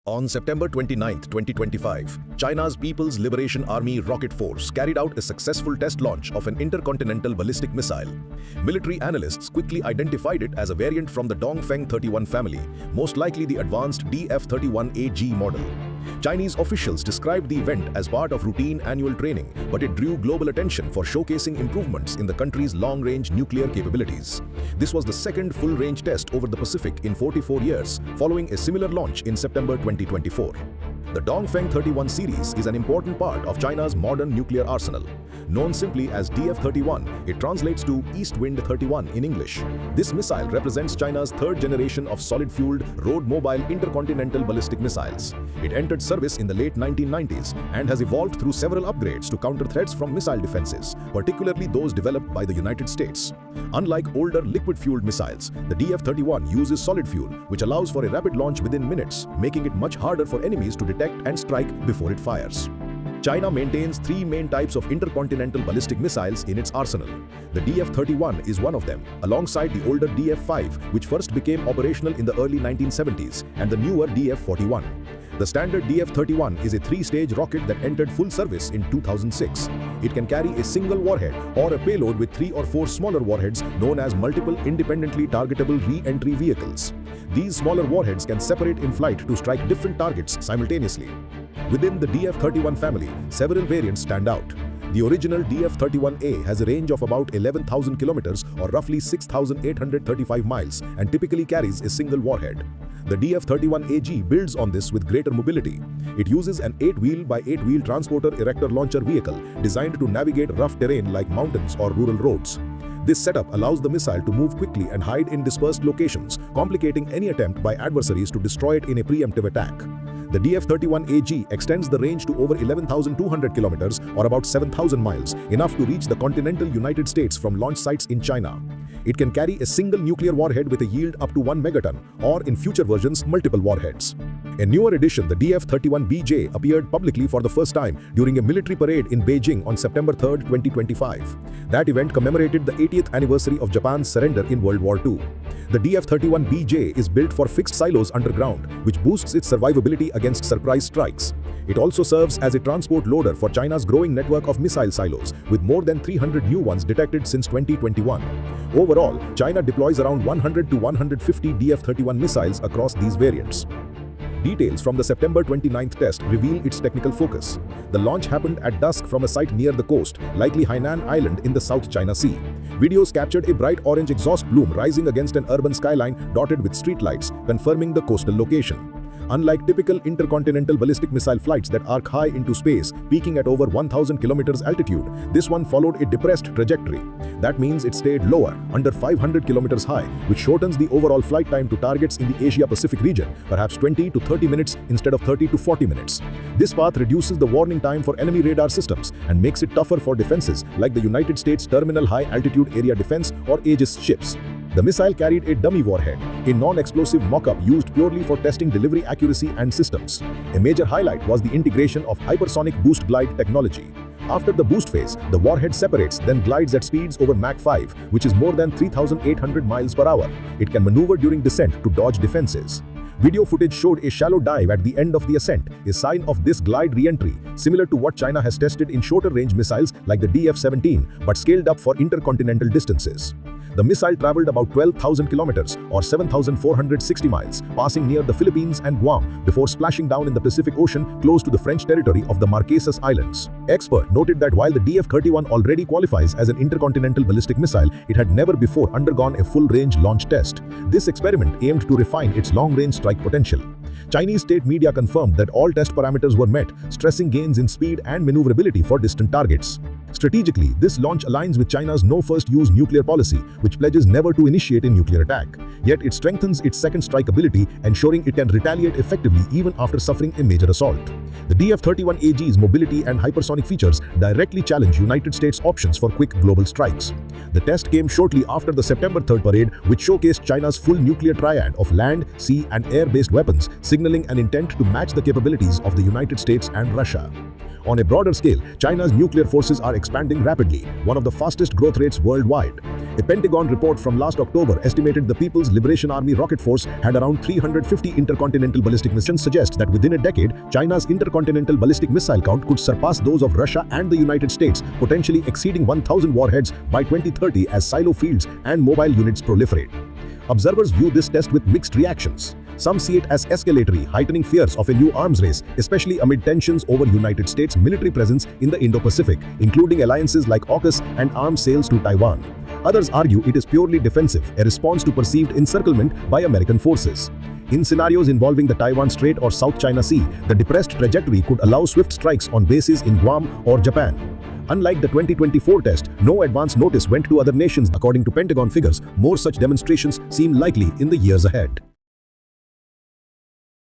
On September 29, 2025, China's People's Liberation Army Rocket Force carried out a successful test launch of an intercontinental ballistic missile. Military analysts quickly identified it as a variant from the Dongfeng 31 family, most likely the advanced DF-31AG model. Chinese officials described the event as part of routine annual training, but it drew global attention for showcasing improvements in the country's long-range nuclear capabilities. This was the second full-range test over the Pacific in 44 years, following a similar launch in September 2024. The Dongfeng 31 series is an important part of China's modern nuclear arsenal. Known simply as DF-31, it translates to East Wind 31 in English. This missile represents China's third generation of solid-fueled, road-mobile intercontinental ballistic missiles. It entered service in the late 1990s and has evolved through several upgrades to counter threats from missile defenses, particularly those developed by the United States. Unlike older liquid-fueled missiles, the DF-31 uses solid fuel, which allows for a rapid launch within minutes, making it much harder for enemies to detect and strike before it fires. China maintains three main types of intercontinental ballistic missiles in its arsenal. The DF-31 is one of them, alongside the older DF-5, which first became operational in the early 1970s, and the newer DF-41. The standard DF-31 is a three-stage rocket that entered full service in 2006. It can carry a single warhead or a payload with 3 or 4 smaller warheads known as multiple independently targetable re-entry vehicles. These smaller warheads can separate in flight to strike different targets simultaneously. Within the DF-31 family, several variants stand out. The original DF-31A has a range of about 11,000 kilometers or roughly 6,835 miles and typically carries a single warhead. The DF-31AG builds on this with greater mobility. It uses an 8-wheel by 8-wheel transporter erector launcher vehicle designed to navigate rough terrain like mountains or rural roads. This setup allows the missile to move quickly and hide in dispersed locations, complicating any attempt by adversaries to destroy it in a preemptive attack. The DF-31AG extends the range to over 11,200 kilometers or about 7,000 miles, enough to reach the continental United States from launch sites in China. It can carry a single nuclear warhead with a yield up to 1 megaton, or in future versions, multiple warheads. A newer addition, the DF-31BJ, appeared publicly for the first time during a military parade in Beijing on September 3, 2025. That event commemorated the 80th anniversary of Japan's surrender in World War II. The DF-31BJ is built for fixed silos underground, which boosts its survivability against surprise strikes. It also serves as a transport loader for China's growing network of missile silos, with more than 300 new ones detected since 2021. Overall, China deploys around 100 to 150 DF-31 missiles across these variants. Details from the September 29th test reveal its technical focus. The launch happened at dusk from a site near the coast, likely Hainan Island in the South China Sea. Videos captured a bright orange exhaust plume rising against an urban skyline dotted with streetlights, confirming the coastal location. Unlike typical intercontinental ballistic missile flights that arc high into space, peaking at over 1,000 kilometers altitude, this one followed a depressed trajectory. That means it stayed lower, under 500 kilometers high, which shortens the overall flight time to targets in the Asia-Pacific region, perhaps 20 to 30 minutes instead of 30 to 40 minutes. This path reduces the warning time for enemy radar systems and makes it tougher for defenses like the United States Terminal High Altitude Area Defense or Aegis ships. The missile carried a dummy warhead, a non-explosive mock-up used purely for testing delivery accuracy and systems. A major highlight was the integration of hypersonic boost glide technology. After the boost phase, the warhead separates, then glides at speeds over Mach 5, which is more than 3,800 miles per hour. It can maneuver during descent to dodge defenses. Video footage showed a shallow dive at the end of the ascent, a sign of this glide re-entry, similar to what China has tested in shorter-range missiles like the DF-17, but scaled up for intercontinental distances. The missile traveled about 12,000 kilometers or 7,460 miles, passing near the Philippines and Guam before splashing down in the Pacific Ocean close to the French territory of the Marquesas Islands. Expert noted that while the DF-31 already qualifies as an intercontinental ballistic missile, it had never before undergone a full-range launch test. This experiment aimed to refine its long-range strike potential. Chinese state media confirmed that all test parameters were met, stressing gains in speed and maneuverability for distant targets. Strategically, this launch aligns with China's no-first-use nuclear policy, which pledges never to initiate a nuclear attack. Yet it strengthens its second strike ability, ensuring it can retaliate effectively even after suffering a major assault. The DF-31AG's mobility and hypersonic features directly challenge United States' options for quick global strikes. The test came shortly after the September 3rd parade, which showcased China's full nuclear triad of land, sea, and air-based weapons, signaling an intent to match the capabilities of the United States and Russia. On a broader scale, China's nuclear forces are expanding rapidly, one of the fastest growth rates worldwide. A Pentagon report from last October estimated the People's Liberation Army rocket force had around 350 intercontinental ballistic missiles, suggests that within a decade, China's intercontinental ballistic missile count could surpass those of Russia and the United States, potentially exceeding 1,000 warheads by 2030 as silo fields and mobile units proliferate. Observers view this test with mixed reactions. Some see it as escalatory, heightening fears of a new arms race, especially amid tensions over United States' military presence in the Indo-Pacific, including alliances like AUKUS and arms sales to Taiwan. Others argue it is purely defensive, a response to perceived encirclement by American forces. In scenarios involving the Taiwan Strait or South China Sea, the depressed trajectory could allow swift strikes on bases in Guam or Japan. Unlike the 2024 test, no advance notice went to other nations. According to Pentagon figures, more such demonstrations seem likely in the years ahead.